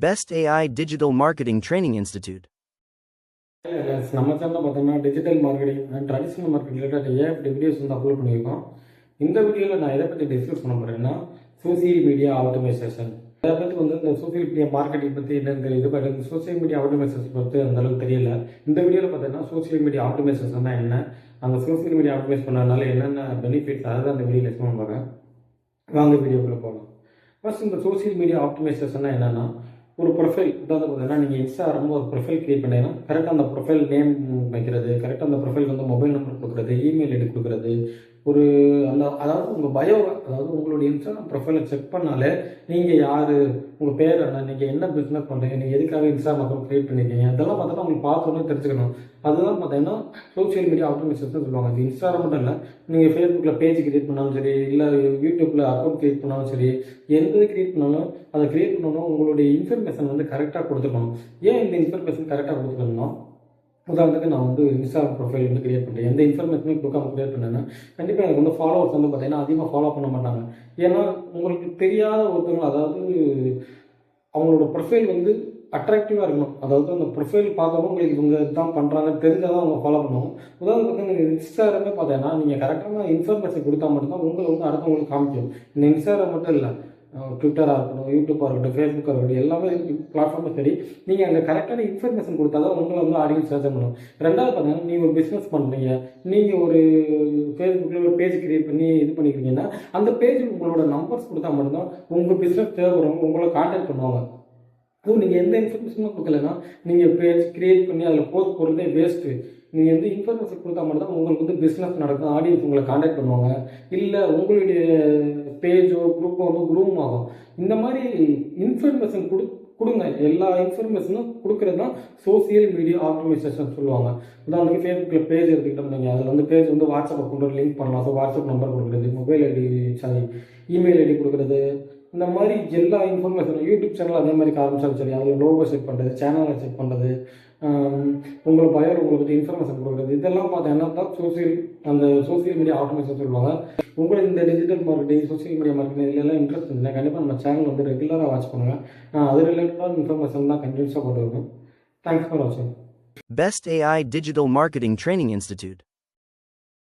Best AI Digital Marketing Training Institute. நம்ம சேனலில் பார்த்தோம்னா digital marketing and traditional marketing related ஏகப்பட்ட வீடியோஸ் வந்து அப்லோட் பண்ணியிருக்கோம். இந்த வீடியோவில் நான் எதை பற்றி டிஸ்கஸ் பண்ண போகிறேன்னா சோசியல் மீடியா ஆட்டோமேஷன். நிறைய பேருக்கு வந்து இந்த சோசியல் மீடியா மார்க்கெட்டிங் பற்றி என்னன்னு தெரியுது, பட் இந்த சோசியல் மீடியா ஆட்டோமேஷன்ஸ் பற்றி அந்த அளவுக்கு தெரியல. இந்த வீடியோவில் பார்த்தீங்கன்னா சோசியல் மீடியா ஆட்டோமேஷன்ஸ்னா என்ன, அந்த சோசியல் மீடியா ஆட்டோமேஷன் பண்ணதுனால என்னென்ன பெனிஃபிட்ஸ், அதுதான் அந்த வீடியோவில் எக்ஸ்பிளைன் பண்ணுறேன். வாங்க வீடியோக்குள்ளே போகலாம். ஃபர்ஸ்ட் இந்த சோசியல் மீடியா ஆப்டிமைசேஷன்னா என்னென்னா, ஒரு ப்ரொஃபைல் அதாவது பார்த்தீங்கன்னா நீங்கள் இன்ஸ்டாகிராமில் ஒரு ப்ரொஃபைல் க்ரியேட் பண்ணீங்கன்னா கரெக்டாக அந்த ப்ரொஃபைல் நேம் வைக்கிறது, கரெக்டாக அந்த ப்ரொஃபைல் வந்து மொபைல் நம்பர் கொடுக்குறது, இமெயில் ஐடி கொடுக்குறது, ஒரு அந்த அதாவது உங்கள் பயோ, அதாவது உங்களுடைய இன்ஸ்டாகிராம் ப்ரொஃபைலை செக் பண்ணாலே நீங்கள் யார், உங்கள் பேர் என்ன, நீங்கள் என்ன பிஸ்னஸ் பண்ணுறீங்க, நீங்கள் எதுக்காக இன்ஸ்டாகிராம் அக்கௌண்ட் க்ரியேட் பண்ணியிருக்கீங்க, அதெல்லாம் பார்த்தோன்னா உங்களுக்கு பார்த்தோன்னே தெரிஞ்சுக்கணும். அதுதான் பார்த்தீங்கன்னா சோசியல் மீடியா ஆட்டோமேஷன் சொல்லுவாங்க. அது இன்ஸ்டாகிராம் மட்டும் இல்லை, நீங்கள் ஃபேஸ்புக்கில் பேஜ் க்ரியேட் பண்ணாலும் சரி, இல்லை யூடியூப்பில் அக்கௌண்ட் க்ரியேட் பண்ணாலும் சரி, எந்த க்ரியேட் பண்ணாலும் அதை க்ரியேட் பண்ணணும் உங்களுடைய இன்ஃபர்மேஷன் வந்து கரெக்டாக கொடுத்துக்கணும். ஏன் இந்த இன்ஃபர்மேஷன் கரெக்டாக கொடுத்துக்கணும்னா, உதாரணத்துக்கு நான் வந்து இன்ஸ்டாகிராம் ப்ரொஃபைல் வந்து க்ரியேட் பண்ணுறேன், எந்த இன்ஃபர்மேஷனுமே கொடுக்காம க்ரியேட் பண்ணேன்னா கண்டிப்பாக எனக்கு வந்து ஃபாலோவர்ஸ் வந்து பார்த்தீங்கன்னா அதிகமாக ஃபாலோ பண்ண மாட்டாங்க. ஏன்னா உங்களுக்கு தெரியாத ஒருத்தவங்க, அதாவது அவங்களோட ப்ரொஃபைல் வந்து அட்ராக்டிவாக இருக்கணும். அதாவது அந்த ப்ரொஃபைல் பார்த்தோன்னா உங்களுக்கு இவங்க தான் பண்ணுறாங்கன்னு தெரிஞ்சால் தான் அவங்க ஃபாலோ பண்ணுவோம். உதாரணத்துக்கு நீங்கள் இன்ஸ்டாகிராமே பார்த்தீங்கன்னா நீங்கள் கரெக்டான இன்ஃபர்மேஷன் கொடுத்தா மட்டும்தான் உங்களை வந்து அடுத்தவங்களுக்கு காமிக்கும். இந்த இன்ஸ்டாகிராம் மட்டும் இல்லை, ட்விட்டராக இருக்கட்டும், யூடியூப்பாக இருக்கட்டும், ஃபேஸ்புக்காக இருக்கட்டும், எல்லாமே பிளாட்ஃபார்மும் சரி, நீங்கள் அந்த கரெக்டான இன்ஃபர்மேஷன் கொடுத்தா தான் உங்களை வந்து ஆடியன்ஸ் சர்ச் பண்ணணும். ரெண்டாவது பார்த்தீங்கன்னா நீங்கள் ஒரு பிஸ்னஸ் பண்ணுறீங்க, நீங்கள் ஒரு ஃபேஸ்புக்கில் ஒரு பேஜ் க்ரியேட் பண்ணி இது பண்ணிக்கிறீங்கன்னா அந்த பேஜில் உங்களோட நம்பர்ஸ் கொடுத்தா மட்டும்தான் உங்கள் பிஸ்னஸ் தேவைப்படுறவங்க உங்களை கான்டாக்ட் பண்ணுவாங்க. நீங்கள் எந்த இன்ஃபர்மேஷனும் கொடுக்கலன்னா நீங்கள் பேஜ் க்ரியேட் பண்ணி அதில் போஸ்ட் போடுறதே வேஸ்ட்டு. நீங்கள் எந்த இன்ஃபர்மேஷன் கொடுத்தா மட்டும் தான் உங்களுக்கு வந்து பிஸ்னஸ் நடக்கும், ஆடியன்ஸ் உங்களை கான்டாக்ட் பண்ணுவாங்க, இல்லை உங்களுடைய பேஜோ குரூப்போ வந்து க்ரூம் ஆகும். இந்த மாதிரி இன்ஃபர்மேஷன் கொடுங்க. எல்லா இன்ஃபர்மேஷனும் கொடுக்குறது தான் சோசியல் மீடியா ஆப்டிமைசேஷன் சொல்லுவாங்க. உதாரணத்துக்கு ஃபேஸ்புக்கில் பேஜ் எடுத்துக்கிட்டோம், நீங்கள் அதில் வந்து பேஜ் வந்து வாட்ஸ்அப் அக்கௌண்ட் லிங்க் பண்ணலாம். ஸோ வாட்ஸ்அப் நம்பர் கொடுக்குறது, மொபைல் ஐடி, இமெயில் ஐடி கொடுக்குறது, இந்த மாதிரி எல்லா இன்ஃபர்மேஷனும். யூடியூப் சேனல் அதே மாதிரி ஆரம்பிச்சாலும் சரி, அதில் லோகோ செக் பண்ணுறது, சேனலை செக் பண்ணுறது, உங்களை பயோ உங்களை பற்றி இன்ஃபர்மேஷன் கொடுக்குறது, இதெல்லாம் பார்த்தீங்கன்னா தான் சோசியல் மீடியா ஆட்டோமேஷன் சொல்லுவாங்க. உங்களுக்கு இந்த digital marketing, social media marketing இதெல்லாம் இன்ட்ரெஸ்ட் இருந்ததுன்னா கண்டிப்பாக நம்ம சேனல் வந்து ரெகுலராக வாட்ச் பண்ணுங்கள். அது ரிலேட்டடான இன்ஃபர்மேஷன் தான் கண்டினியூஸாக போட்டு இருக்கோம். தேங்க்ஸ் ஃபார் வாட்சிங். Best AI Digital Marketing Training Institute.